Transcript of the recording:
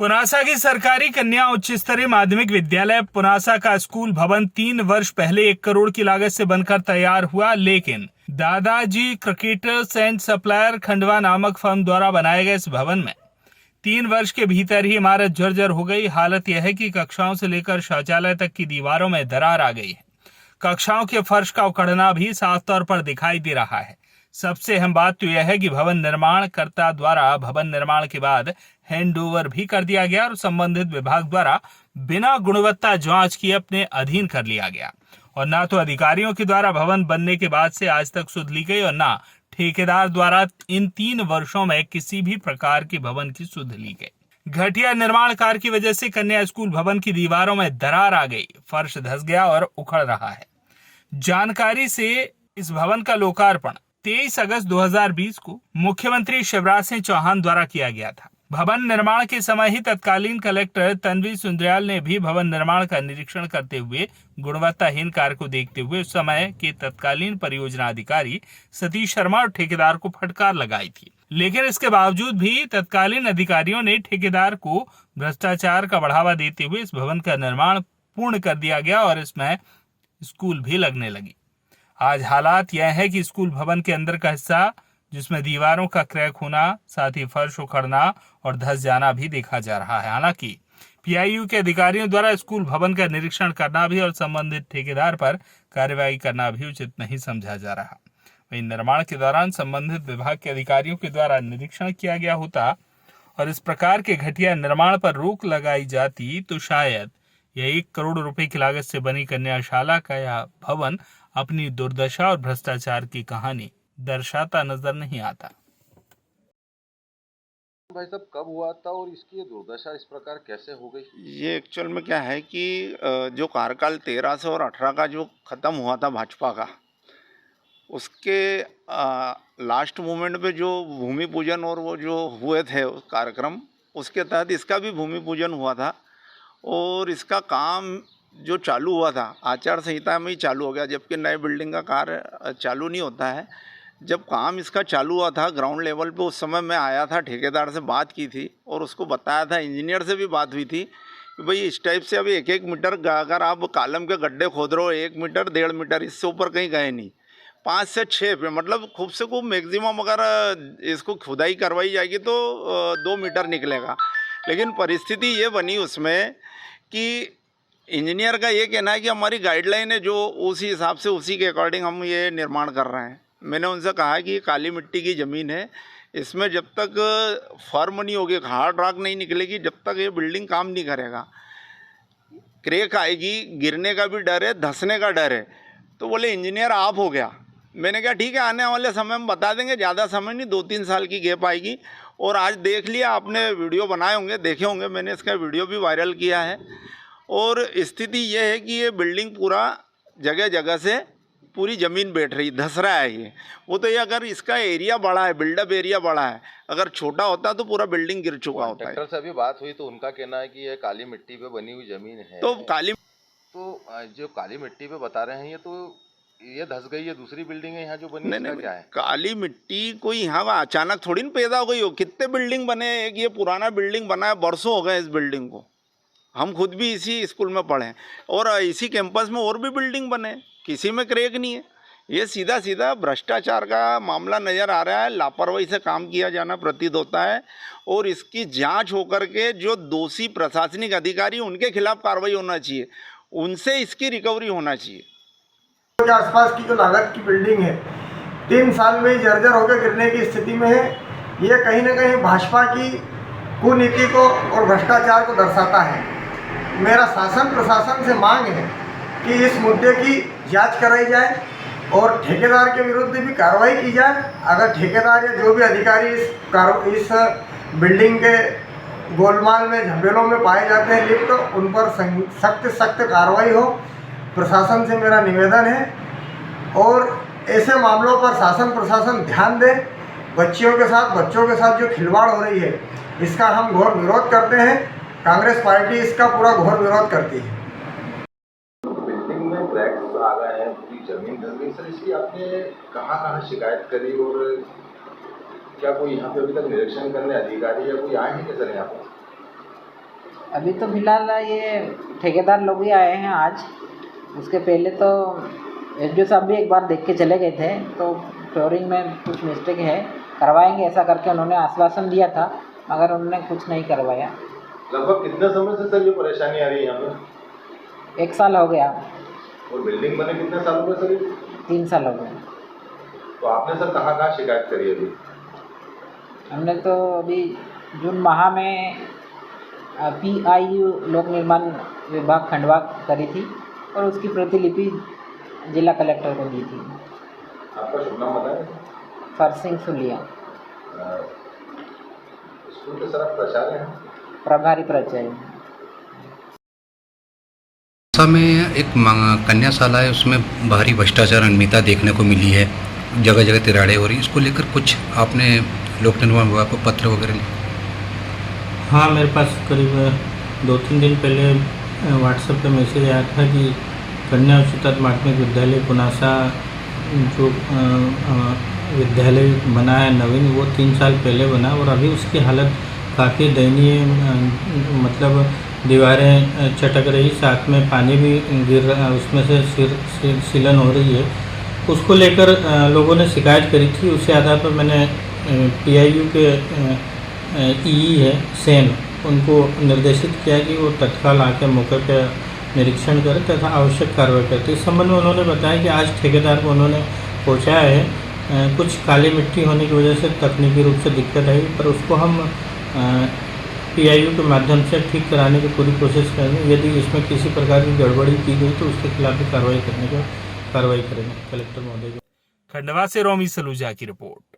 पुनासा की सरकारी कन्या उच्च स्तरीय माध्यमिक विद्यालय पुनासा का स्कूल भवन 3 वर्ष पहले 1 करोड़ की लागत से बनकर तैयार हुआ, लेकिन दादाजी क्रिकेटर्स एंड सप्लायर खंडवा नामक फर्म द्वारा बनाए गए इस भवन में 3 वर्ष के भीतर ही इमारत जर्जर हो गई। हालत यह है कि कक्षाओं से लेकर शौचालय तक की दीवारों में दरार आ गई है। कक्षाओं के फर्श का उखड़ना भी साफ तौर पर दिखाई दे रहा है। सबसे अहम बात तो यह है कि भवन निर्माणकर्ता द्वारा भवन निर्माण के बाद हैंडओवर भी कर दिया गया और संबंधित विभाग द्वारा बिना गुणवत्ता जांच किए अपने अधीन कर लिया गया। और ना तो अधिकारियों के द्वारा भवन बनने के बाद से आज तक सुध ली गई और ना ठेकेदार द्वारा इन 3 वर्षों में किसी भी प्रकार की भवन की सुध ली गई। घटिया निर्माण कार्य की वजह से कन्या स्कूल भवन की दीवारों में दरार आ गई, फर्श धंस गया और उखड़ रहा है। जानकारी से इस भवन का लोकार्पण 23 अगस्त 2020 को मुख्यमंत्री शिवराज सिंह चौहान द्वारा किया गया था। भवन निर्माण के समय ही तत्कालीन कलेक्टर तन्वी सुंदरयाल ने भी भवन निर्माण का निरीक्षण करते हुए गुणवत्ताहीन कार्य को देखते हुए उस समय के तत्कालीन परियोजना अधिकारी सतीश शर्मा और ठेकेदार को फटकार लगाई थी। लेकिन इसके बावजूद भी तत्कालीन अधिकारियों ने ठेकेदार को भ्रष्टाचार का बढ़ावा देते हुए इस भवन का निर्माण पूर्ण कर दिया गया और इसमें स्कूल भी लगने लगी। आज हालात यह है कि स्कूल भवन के अंदर का हिस्सा जिसमें दीवारों का क्रैक होना, साथ ही फर्श उखड़ना और धंस जाना भी देखा जा रहा है। हालांकि पीआईयू के अधिकारियों द्वारा स्कूल भवन का निरीक्षण करना भी और संबंधित ठेकेदार पर कार्रवाई करना भी उचित नहीं समझा जा रहा। वहीं निर्माण के दौरान संबंधित विभाग के अधिकारियों के द्वारा निरीक्षण किया गया होता और इस प्रकार के घटिया निर्माण पर रोक लगाई जाती तो शायद यह 1 करोड़ रुपए की लागत से बनी कन्याशाला का यह भवन अपनी दुर्दशा और भ्रष्टाचार की कहानी दर्शाता नजर नहीं आता। भाई साहब, कब हुआ था और इसकी ये दुर्दशा इस प्रकार कैसे हो गई? ये एक्चुअल में क्या है कि जो कार्यकाल 13 से और 18 का जो ख़त्म हुआ था भाजपा का, उसके लास्ट मोमेंट पे जो भूमि पूजन और वो जो हुए थे कार्यक्रम, उसके तहत इसका भी भूमि पूजन हुआ था। और इसका काम जो चालू हुआ था आचार संहिता में ही चालू हो गया, जबकि नए बिल्डिंग का कार्य चालू नहीं होता है। जब काम इसका चालू हुआ था ग्राउंड लेवल पे, उस समय मैं आया था, ठेकेदार से बात की थी और उसको बताया था, इंजीनियर से भी बात हुई थी कि भाई इस टाइप से अभी 1-1 मीटर अगर आप कॉलम के गड्ढे खोद रहे हो, 1 मीटर 1.5 मीटर, इससे ऊपर कहीं गए नहीं। 5 से 6 पे मतलब खूब से खूब मैक्सिमम अगर इसको खुदाई करवाई जाएगी तो 2 मीटर निकलेगा। लेकिन परिस्थिति ये बनी उसमें कि इंजीनियर का ये कहना है कि हमारी गाइडलाइन है जो उसी हिसाब से उसी के अकॉर्डिंग हम ये निर्माण कर रहे हैं। मैंने उनसे कहा कि ये काली मिट्टी की ज़मीन है, इसमें जब तक फर्म नहीं होगी, हार्ड रॉक नहीं निकलेगी, जब तक ये बिल्डिंग काम नहीं करेगा। क्रैक आएगी, गिरने का भी डर है, धंसने का डर है। तो बोले इंजीनियर आप हो गया। मैंने कहा ठीक है, आने वाले समय में बता देंगे, ज़्यादा समय नहीं, 2-3 साल की गैप आएगी। और आज देख लिया आपने, वीडियो बनाए होंगे, देखे होंगे, मैंने इसका वीडियो भी वायरल किया है। और स्थिति ये है कि ये बिल्डिंग पूरा जगह जगह से पूरी ज़मीन बैठ रही, धंस रहा है ये। वो तो ये अगर इसका एरिया बड़ा है, बिल्डअप एरिया बड़ा है, अगर छोटा होता तो पूरा बिल्डिंग गिर चुका होता है। कॉन्ट्रैक्टर से अभी बात हुई तो उनका कहना है कि ये काली मिट्टी पे बनी हुई ज़मीन है। तो जो काली मिट्टी पे बता रहे हैं, ये धंस गई है, दूसरी बिल्डिंग है यहाँ जो बनी, नहीं, क्या है? काली मिट्टी कोई यहाँ अचानक थोड़ी ना पैदा हो गई हो। कितने बिल्डिंग बने, एक ये पुराना बिल्डिंग बना है, बरसों हो गए इस बिल्डिंग को। हम खुद भी इसी स्कूल में पढ़े और इसी कैंपस में और भी बिल्डिंग बने, किसी में क्रैक नहीं है। ये सीधा सीधा भ्रष्टाचार का मामला नज़र आ रहा है, लापरवाही से काम किया जाना प्रतीत होता है। और इसकी जांच होकर के जो दोषी प्रशासनिक अधिकारी उनके खिलाफ कार्रवाई होना चाहिए, उनसे इसकी रिकवरी होना चाहिए। के आसपास की जो लागत की बिल्डिंग है 3 साल में जर्जर होकर गिरने की स्थिति में है। ये कहीं ना कहीं भाजपा की कुनीति को और भ्रष्टाचार को दर्शाता है। मेरा शासन प्रशासन से मांग है कि इस मुद्दे की जांच कराई जाए और ठेकेदार के विरुद्ध भी कार्रवाई की जाए। अगर ठेकेदार या जो भी अधिकारी इस बिल्डिंग के गोलमाल में झमेलों में पाए जाते हैं लिप्त, तो उन पर सख्त कार्रवाई हो। प्रशासन से मेरा निवेदन है और ऐसे मामलों पर शासन प्रशासन ध्यान दे। बच्चों के साथ जो खिलवाड़ हो रही है, इसका हम घोर विरोध करते हैं। कांग्रेस पार्टी इसका पूरा घोर विरोध करती है। बिल्डिंग में क्रैक्स आ गए हैं, पूरी जमीन धंस गई। सर, इसकी आपने कहाँ शिकायत करी और क्या कोई यहाँ पे अभी तक निरीक्षण करने अधिकारी या कोई आए हैं क्या सर यहाँ पर? अभी तो फिलहाल ये ठेकेदार लोग ही आए हैं आज। उसके पहले तो एसडीओ साहब भी एक बार देख के चले गए थे, तो फ्लोरिंग में कुछ मिस्टेक है, करवाएंगे ऐसा करके उन्होंने आश्वासन दिया था, मगर उन्होंने कुछ नहीं करवाया। लगभग कितने समय से सर ये परेशानी आ रही है यहाँ पे? 1 साल हो गया। और बिल्डिंग बने कितने साल हो गए सर ये? 3 साल हो गए। तो आपने सर कहाँ कहाँ शिकायत करी अभी? हमने तो अभी जून माह में PIU लोक निर्माण विभाग खंडवा करी थी और उसकी प्रतिलिपि जिला कलेक्टर को दी थी। आपका शुभ नाम बताएं? फरसिंह सुलिया, स्कूल के सर आप प्राचार्य हैं? प्रभारी प्राचार्य। में एक कन्याशाला है, उसमें भारी भ्रष्टाचार अनियमितता देखने को मिली है, जगह जगह तिराड़े हो रही है। इसको लेकर कुछ आपने लोक निर्माण विभाग को पत्र वगैरह? हाँ, मेरे पास करीब 2-3 दिन पहले व्हाट्सएप पे मैसेज आया था कि कन्या उच्चतर माध्यमिक विद्यालय पुनासा जो विद्यालय बना है नवीन, वो 3 साल पहले बना और अभी उसकी हालत काफ़ी दयनीय, मतलब दीवारें चटक रही, साथ में पानी भी गिर रहा, उसमें से सीलन हो रही है। उसको लेकर लोगों ने शिकायत करी थी। उसी आधार पर मैंने PIU के EE है सेन, उनको निर्देशित किया कि वो तत्काल आकर मौके पर निरीक्षण करें तथा आवश्यक कार्रवाई करते। इस संबंध में उन्होंने बताया कि आज ठेकेदार को उन्होंने पहुँचाया है। कुछ काली मिट्टी होने की वजह से तकनीकी रूप से दिक्कत आई, पर उसको हम PIU के माध्यम से ठीक कराने की पूरी कोशिश करेंगे। यदि इसमें किसी प्रकार की गड़बड़ी की गई तो उसके खिलाफ भी कार्रवाई करेंगे कलेक्टर महोदय। खंडवा से रोमी सलूजा की रिपोर्ट।